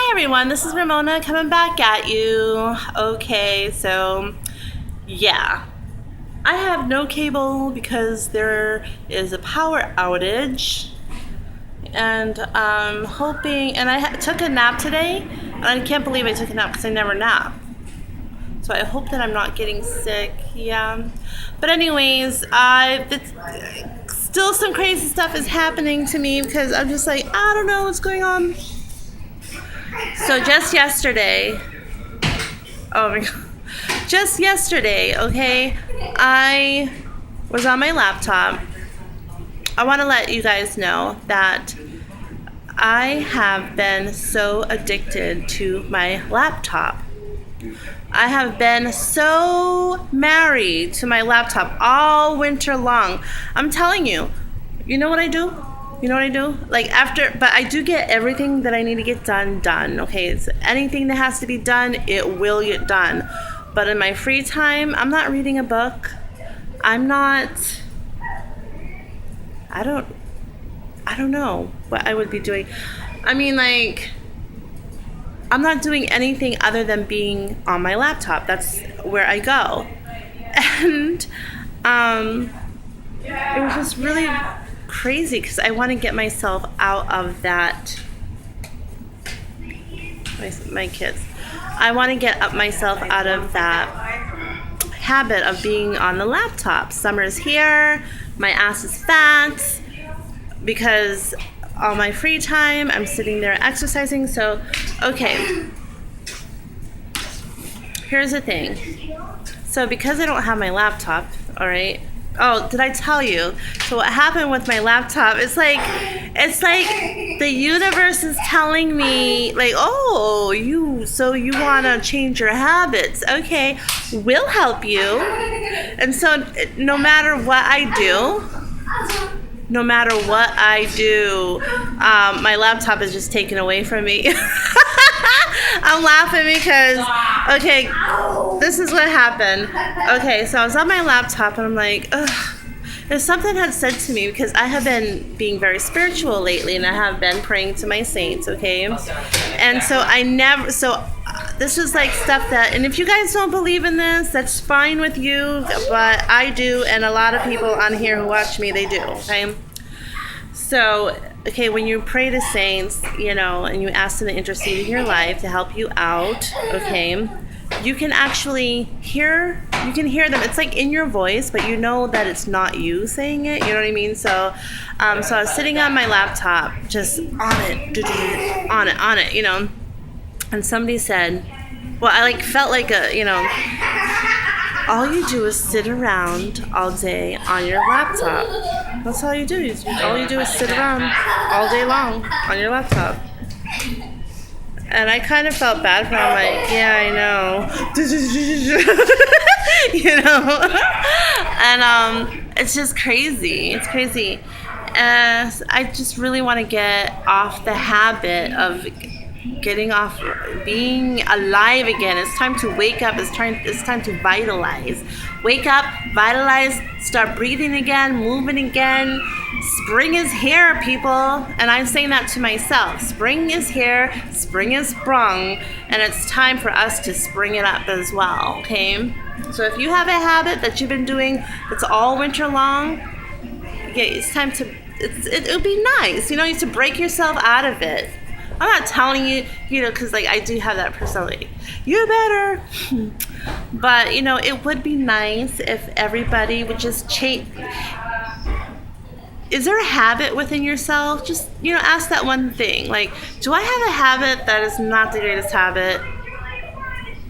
Hi everyone, this is Ramona coming back at you. Okay, so yeah, I have no cable because there is a power outage, and I'm hoping. And I took a nap today, and I can't believe I took a nap because I never nap. So I hope that I'm not getting sick. Yeah, but anyways, still some crazy stuff is happening to me because I'm just like, I don't know what's going on. So just yesterday, oh my god, just yesterday, okay, I was on my laptop. I want to let you guys know that I have been so addicted to my laptop. I have been so married to my laptop all winter long. I'm telling you, you know what I do? You know what I do? But I do get everything that I need to get done, okay? It's anything that has to be done, it will get done. But in my free time, I'm not reading a book. I don't know what I would be doing. I mean, I'm not doing anything other than being on my laptop. That's where I go. And it was just really crazy because I want to get myself out of that. My kids. I want to get myself out of that habit of being on the laptop. Summer's here. My ass is fat because all my free time I'm sitting there exercising. So, okay. Here's the thing. So because I don't have my laptop, all right. Oh, did I tell you? So what happened with my laptop? It's like the universe is telling me, oh, you want to change your habits? Okay, we'll help you. And so no matter what I do, my laptop is just taken away from me. I'm laughing because, okay, this is what happened. Okay, so I was on my laptop and I'm like, ugh. If something had said to me, because I have been being very spiritual lately and I have been praying to my saints, okay? And so this is like stuff that, and if you guys don't believe in this, that's fine with you, but I do, and a lot of people on here who watch me, they do, okay? So, okay, when you pray to saints, and you ask them to intercede in your life to help you out, okay, you can actually hear them. It's like in your voice, but you know that it's not you saying it, you know what I mean? So I was sitting on my laptop, just on it, and somebody said, well, I felt like all you do is sit around all day on your laptop. That's all you do. All you do is sit around all day long on your laptop. And I kind of felt bad for him. I'm like, yeah, I know. And it's just crazy. It's crazy. I just really want to get off the habit of getting off, being alive again. It's time to wake up. It's time to vitalize. Wake up, vitalize, start breathing again, moving again. Spring is here, people. And I'm saying that to myself. Spring is here. Spring is sprung. And it's time for us to spring it up as well, okay? So if you have a habit that you've been doing that's all winter long, yeah, it's time to, it would be nice, to break yourself out of it. I'm not telling you, because I do have that personality. You better. But, it would be nice if everybody would just change. Is there a habit within yourself? Just, ask that one thing. Do I have a habit that is not the greatest habit?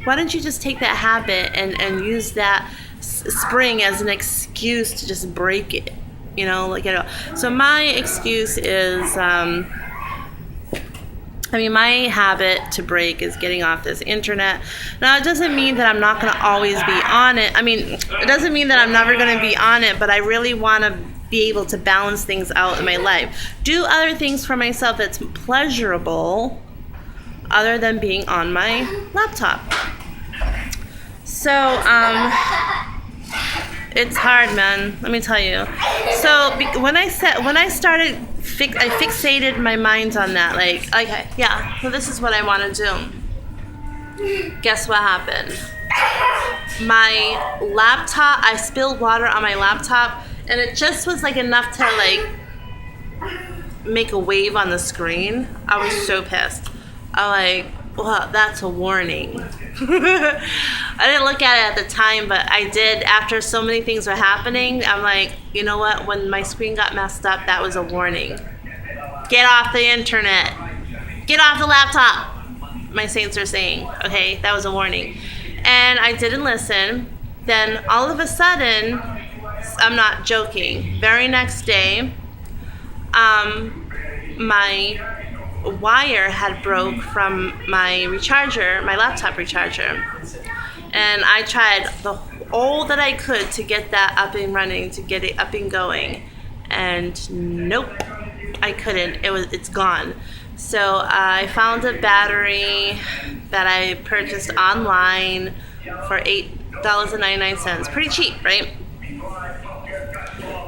Why don't you just take that habit and use that spring as an excuse to just break it? So my excuse is, my habit to break is getting off this internet. Now, it doesn't mean that I'm not going to always be on it. It doesn't mean that I'm never going to be on it, but I really want to be able to balance things out in my life. Do other things for myself that's pleasurable other than being on my laptop. So, it's hard, man. Let me tell you. So when I started I fixated my mind on that. Like, okay, yeah, so this is what I want to do. Guess what happened? My laptop, I spilled water on my laptop, and it just was like enough to like make a wave on the screen. I was so pissed. I'm like, well, that's a warning. I didn't look at it at the time, but I did after so many things were happening. I'm like, you know what? When my screen got messed up, that was a warning. Get off the internet. Get off the laptop. My saints are saying, okay, that was a warning. And I didn't listen. Then all of a sudden, I'm not joking, very next day, my wire had broke from my recharger, my laptop recharger. And I tried all that I could to get that up and running, to get it up and going. And nope, I couldn't. It's gone. So I found a battery that I purchased online for $8.99. Pretty cheap, right?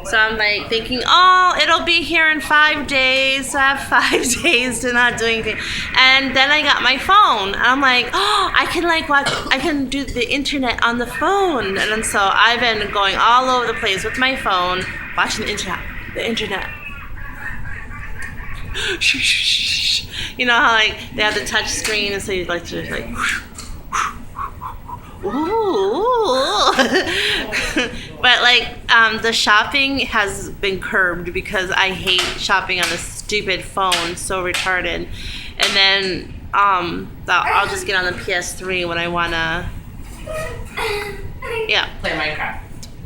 So I'm like thinking, oh, it'll be here in 5 days. So I have 5 days to not do anything. And then I got my phone. And I'm like, oh, I can do the internet on the phone. And then so I've been going all over the place with my phone, watching the internet. You know how like they have the touch screen, and so you like to like, ooh. But like the shopping has been curbed because I hate shopping on a stupid phone, so retarded. And then I'll just get on the PS3 when I wanna, Play Minecraft.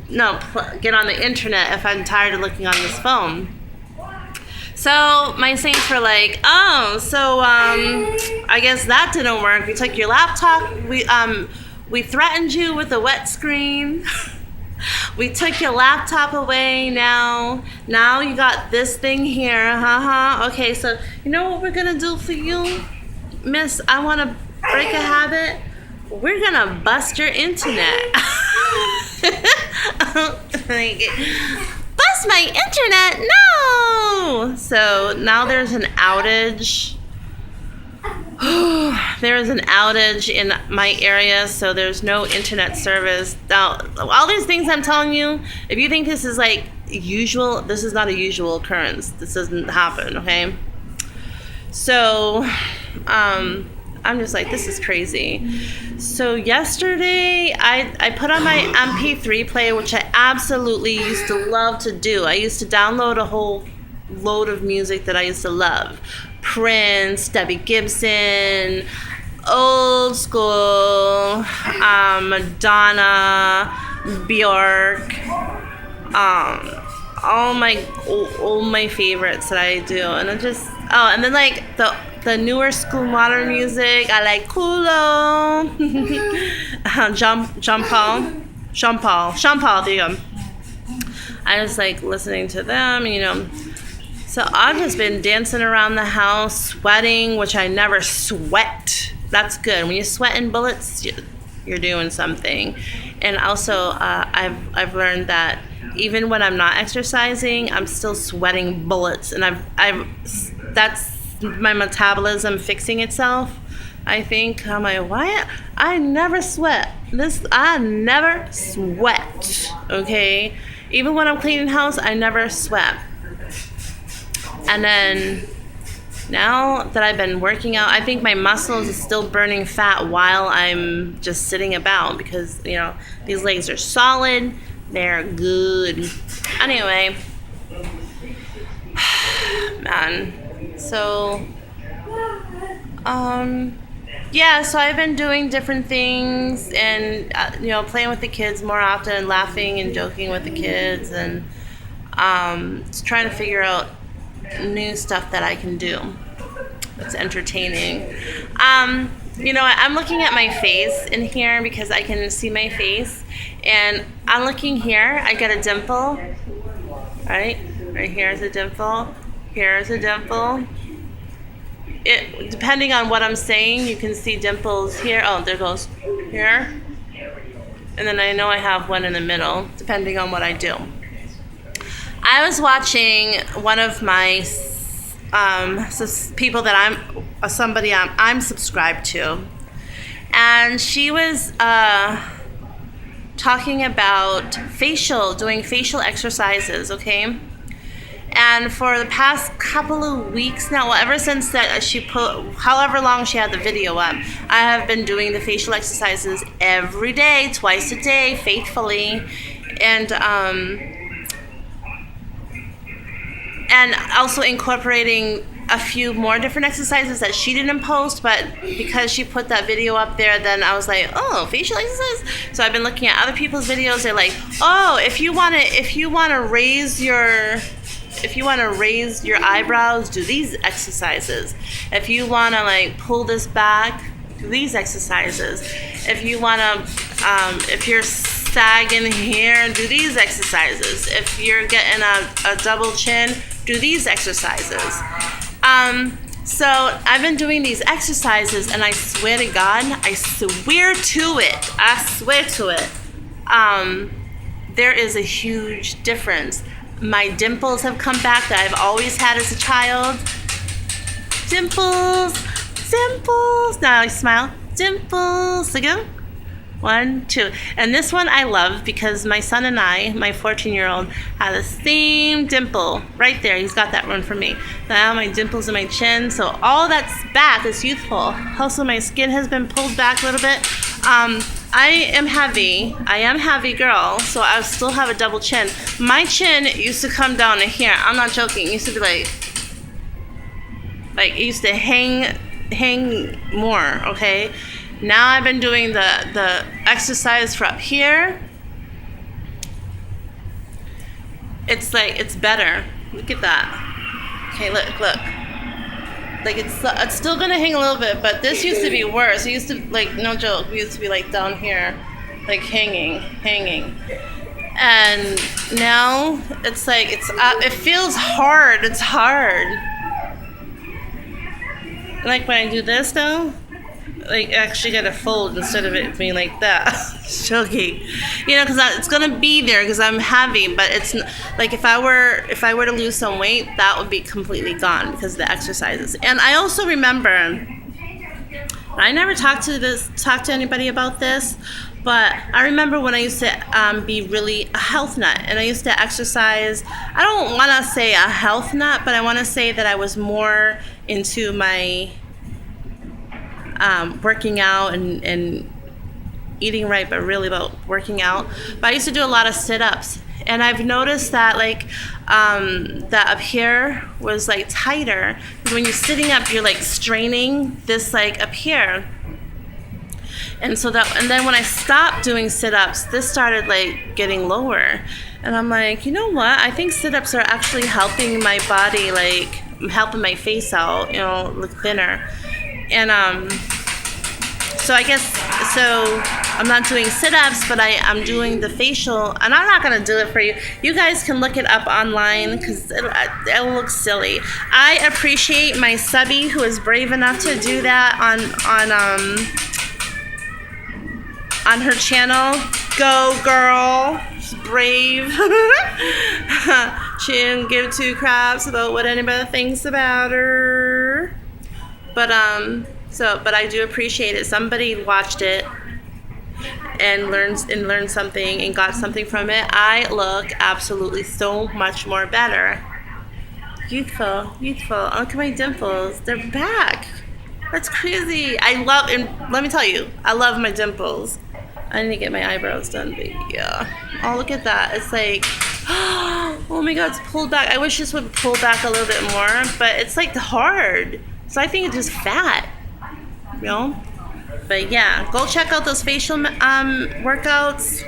No, get on the internet if I'm tired of looking on this phone. So my saints were like, oh, so I guess that didn't work. We took your laptop. We threatened you with a wet screen. We took your laptop away now. Now you got this thing here. Okay, so you know what we're going to do for you? Miss, I want to break a habit. We're going to bust your internet. Bust my internet? No! So now there's an outage. There is an outage in my area, so there's no internet service. Now, all these things I'm telling you, if you think this is like usual, this is not a usual occurrence. This doesn't happen, okay? So, I'm just like, this is crazy. So yesterday, I put on my MP3 player, which I absolutely used to love to do. I used to download a whole load of music that I used to love. Prince, Debbie Gibson, old school, Madonna, Bjork, all my favorites that I do. And it just, and then like the newer school modern music, I like Kulo, Jean Paul, there you go. I just like listening to them, you know. So I've just been dancing around the house, sweating, which I never sweat. That's good. When you sweat in bullets, you're doing something. And also, I've learned that even when I'm not exercising, I'm still sweating bullets, and that's my metabolism fixing itself. I think I'm like, why? I never sweat. I never sweat. Okay, even when I'm cleaning house, I never sweat. And then now that I've been working out, I think my muscles are still burning fat while I'm just sitting about because, you know, these legs are solid. They're good. Anyway, man. So, yeah, so I've been doing different things and, you know, playing with the kids more often and laughing and joking with the kids and just trying to figure out new stuff that I can do. It's entertaining. You know, I'm looking at my face in here because I can see my face, and I'm looking here. I got a dimple, right here is a dimple. Here is a dimple. It depending on what I'm saying, you can see dimples here. Oh, there goes here, and then I know I have one in the middle, depending on what I do. I was watching one of my people that I'm subscribed to, and she was talking about doing facial exercises, okay? And for the past couple of weeks now, well, ever since that she put, however long she had the video up, I have been doing the facial exercises every day, twice a day, faithfully, and also incorporating a few more different exercises that she didn't post, but because she put that video up there, then I was like, oh, facial exercise. So I've been looking at other people's videos. They're like, oh, if you want to raise your eyebrows, do these exercises. If you want to like pull this back, do these exercises. If you want to, if you're sagging here, do these exercises. If you're getting a double chin, do these exercises. So I've been doing these exercises, and I swear to God, I swear to it, there is a huge difference. My dimples have come back that I've always had as a child. Dimples. Now I smile. Dimples. Again. 1, 2. And this one I love because my son and I, my 14-year-old, have the same dimple right there. He's got that one for me. Now my dimples in my chin. So all that's back is youthful. Also, my skin has been pulled back a little bit. I am heavy girl, so I still have a double chin. My chin used to come down to here. I'm not joking. It used to be like it used to hang more, okay? Now I've been doing the exercise for up here. It's like, it's better. Look at that. Okay, look. Like it's still gonna hang a little bit, but this used to be worse. It used to, like, no joke, it used to be like down here, like hanging. And now it's like, it's up. It feels hard. It's hard. Like when I do this though, like actually got to fold instead of it being like that. Joking, because it's gonna be there because I'm heavy. But it's like if I were to lose some weight, that would be completely gone because of the exercises. And I also remember, I never talked to anybody about this, but I remember when I used to be really a health nut, and I used to exercise. I don't want to say a health nut, but I want to say that I was more into my working out and eating right, but really about working out. But I used to do a lot of sit-ups, and I've noticed that that up here was like tighter. When you're sitting up, you're like straining this like up here. And then when I stopped doing sit-ups, this started like getting lower. And I'm like, you know what? I think sit-ups are actually helping my body, like helping my face out, look thinner. And so I guess, I'm not doing sit-ups, but I'm doing the facial, and I'm not gonna do it for you. You guys can look it up online because it'll look silly. I appreciate my subby who is brave enough to do that on her channel. Go girl, she's brave. She didn't give two craps about what anybody thinks about her. But I do appreciate it. Somebody watched it and learned something and got something from it. I look absolutely so much more better. Youthful. Look at my dimples. They're back. That's crazy. And let me tell you, I love my dimples. I need to get my eyebrows done, but yeah. Oh, look at that. It's like, oh my God, it's pulled back. I wish this would pull back a little bit more, but it's like hard. So I think it's just fat, But yeah, go check out those facial workouts.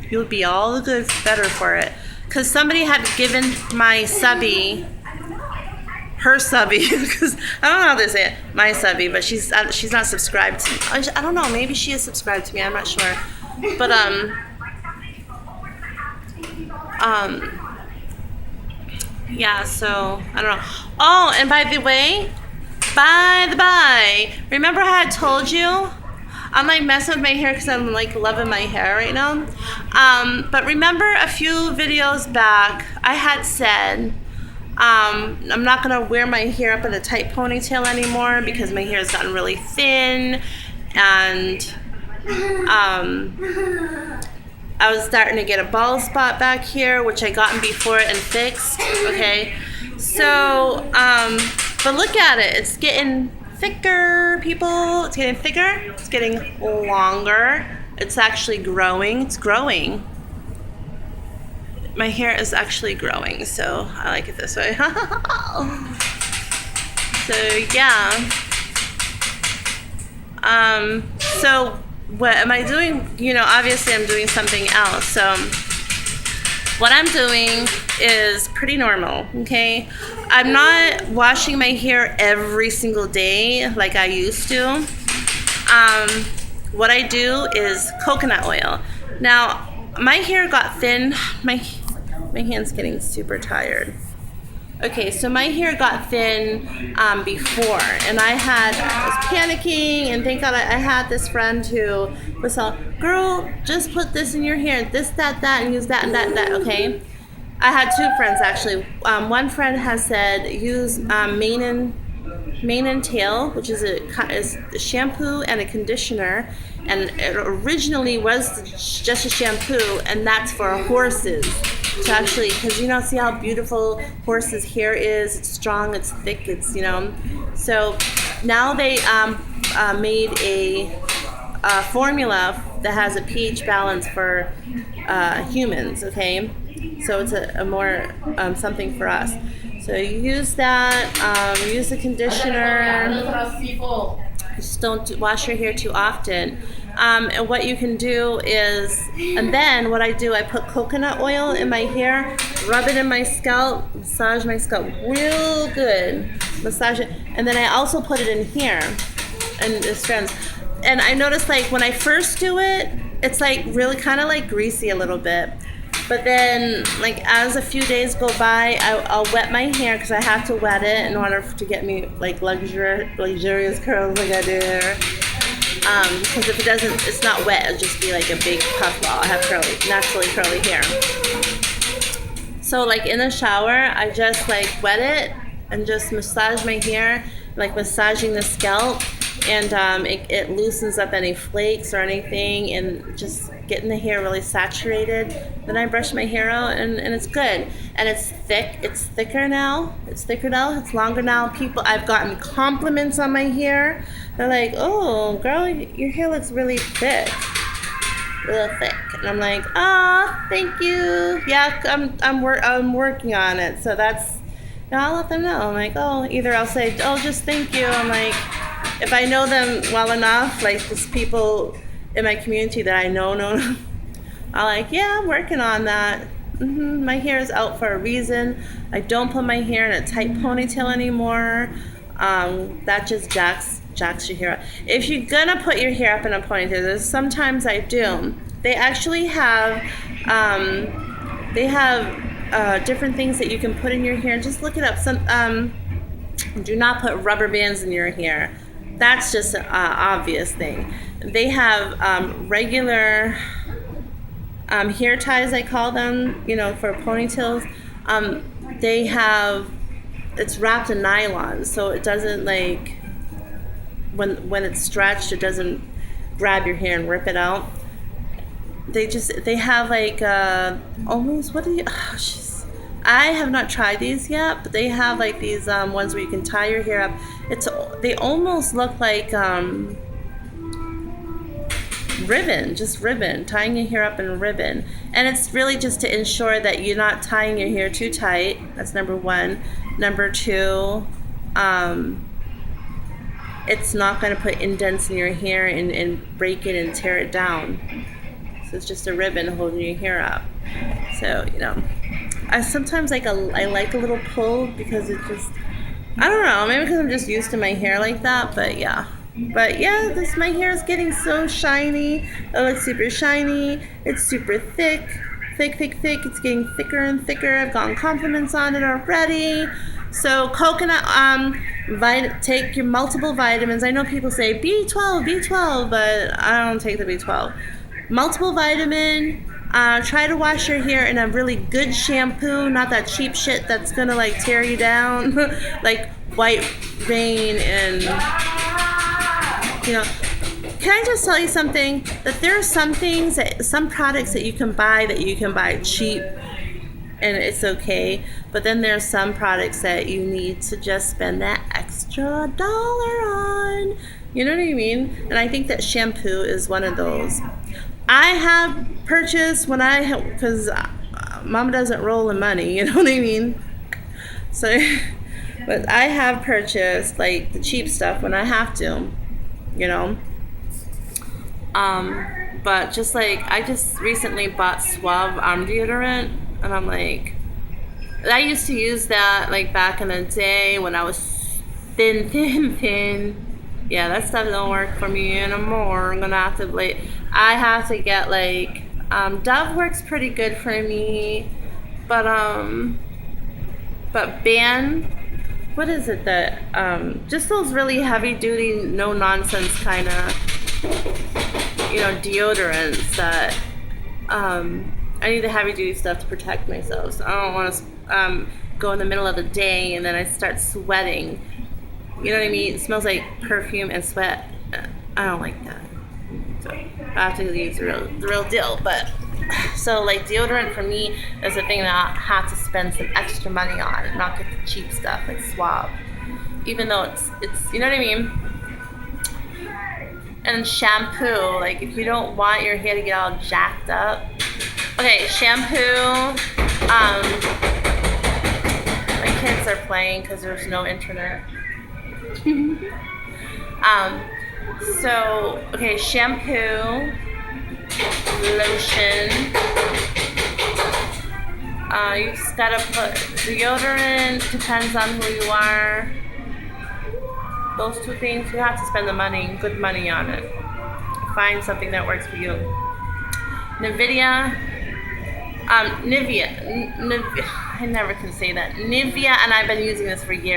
You'll be all the good better for it. Because somebody had given my subby, her subby, because I don't know how to say it, my subby, but she's not subscribed to me. I don't know, maybe she is subscribed to me, I'm not sure. But yeah, so I don't know. Oh, and by the way, remember how I told you I'm like messing with my hair because I'm like loving my hair right now. But remember a few videos back, I had said I'm not gonna wear my hair up in a tight ponytail anymore because my hair has gotten really thin, and I was starting to get a bald spot back here, which I gotten before and fixed. Okay, so but look at it, it's getting thicker, people. It's getting thicker. It's getting longer. It's actually growing. It's growing. My hair is actually growing, so I like it this way. So yeah. So what am I doing? You know, obviously I'm doing something else. So what I'm doing is pretty normal, okay? I'm not washing my hair every single day like I used to. What I do is coconut oil. Now, my hair got thin. My hand's getting super tired. Okay, so my hair got thin before, and I was panicking, and thank God I had this friend who was like, girl, just put this in your hair, this, that, and use that and that and that, okay? I had two friends actually. One friend has said use mane and tail, which is a shampoo and a conditioner, and it originally was just a shampoo, and that's for horses. To actually, because you know, see how beautiful horses' hair is. It's strong, it's thick, it's, you know. So now they made a formula that has a pH balance for humans. Okay, so it's a more something for us. So you use that. Use the conditioner. Just don't wash your hair too often. And what you can do is, and then what I do, I put coconut oil in my hair, rub it in my scalp, massage my scalp real good, massage it, and then I also put it in here, and it strands. And I noticed, like, when I first do it, it's like really kind of like greasy a little bit. But then, like, as a few days go by, I'll wet my hair because I have to wet it in order to get me like luxurious curls like I do here. Because if it doesn't, it's not wet, it'll just be like a big puffball. I have naturally curly hair. So like in the shower, I just like wet it and just massage my hair, like massaging the scalp, and it loosens up any flakes or anything, and just getting the hair really saturated. Then I brush my hair out, and it's good. And it's thick. It's thicker now. It's thicker now. It's longer now. I've gotten compliments on my hair. They're like, "Oh, girl, your hair looks really thick, real thick." And I'm like, "Ah, thank you. Yeah, I'm working on it." So that's, you know, I'll let them know. I'm like, "Oh," either I'll say, "Oh, just thank you." I'm like, if I know them well enough, like just people in my community that I know, I'm like, "Yeah, I'm working on that. My hair is out for a reason. I don't put my hair in a tight ponytail anymore. That just jacks your hair up. If you're gonna put your hair up in a ponytail, sometimes I do. They actually have different things that you can put in your hair. Just look it up. Do not put rubber bands in your hair. That's just an obvious thing. They have regular hair ties, I call them, you know, for ponytails. They have, it's wrapped in nylon, so it doesn't, like, when it's stretched, it doesn't grab your hair and rip it out. They have like almost, I have not tried these yet, but they have like these ones where you can tie your hair up. They almost look like ribbon, tying your hair up in a ribbon. And it's really just to ensure that you're not tying your hair too tight. That's number one. Number two, it's not going to put indents in your hair and break it and tear it down. So it's just a ribbon holding your hair up. So, you know, I sometimes I like a little pull because it just, I don't know, maybe because I'm just used to my hair like that, but yeah. But yeah, my hair is getting so shiny. It looks super shiny. It's super thick. It's getting thicker and thicker. I've gotten compliments on it already. So coconut, Take your multiple vitamins. I know people say B12, B12, but I don't take the B12. Multiple vitamin. Try to wash your hair in a really good shampoo, not that cheap shit that's gonna like tear you down, like White Rain and you know. Can I just tell you something? That there are some things some products that you can buy cheap and it's okay. But then there's some products that you need to just spend that extra dollar on. You know what I mean? And I think that shampoo is one of those. I have purchased because Mama doesn't roll in money, you know what I mean? So, but I have purchased like the cheap stuff when I have to, you know? But just like, I just recently bought Suave arm deodorant, and I'm like, I used to use that like back in the day when I was thin. Yeah, that stuff don't work for me anymore. I have to get like, Dove works pretty good for me, but Ban, what is it that, just those really heavy duty, no nonsense kind of, deodorants that, I need the heavy duty stuff to protect myself. So I don't want to go in the middle of the day and then I start sweating. You know what I mean? It smells like perfume and sweat. I don't like that. So I have to use the real deal. But so like deodorant for me is a thing that I have to spend some extra money on and not get the cheap stuff like Suave. Even though it's you know what I mean? And shampoo, like if you don't want your hair to get all jacked up. Okay, shampoo. My kids are playing because there's no internet. So, okay, shampoo, lotion. You just gotta put deodorant, depends on who you are. Those two things, you have to spend good money on it. Find something that works for you. Nivea, I never can say that. Nivea, and I've been using this for years.